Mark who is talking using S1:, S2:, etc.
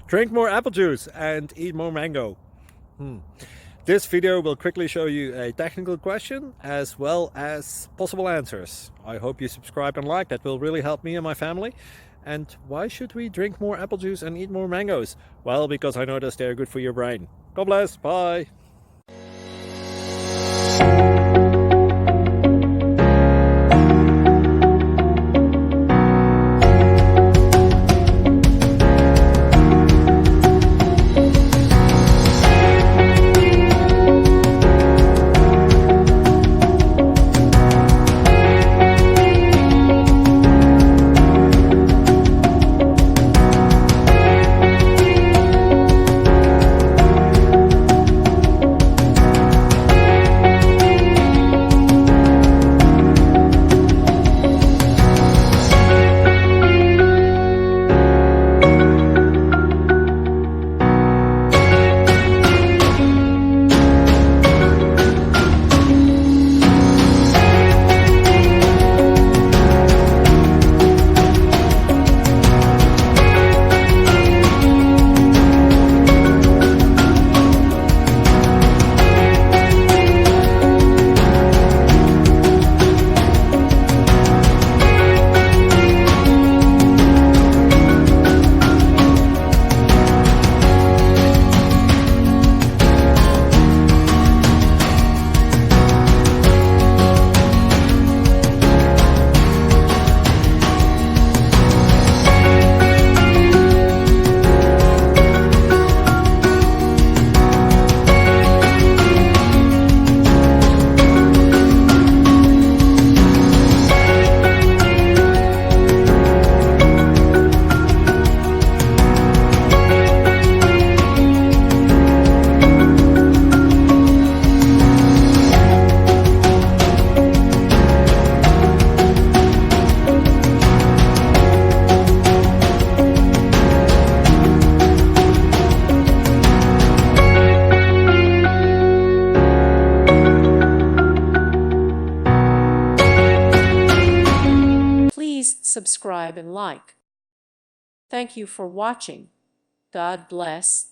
S1: Drink more apple juice and eat more mango. This video will quickly show you a technical question as well as possible answers. I hope you subscribe and like, that will really help me and my family. And why should we drink more apple juice and eat more mangoes? Well, because I noticed they're good for your brain. God bless, bye!
S2: Please subscribe and like. Thank you for watching. God bless.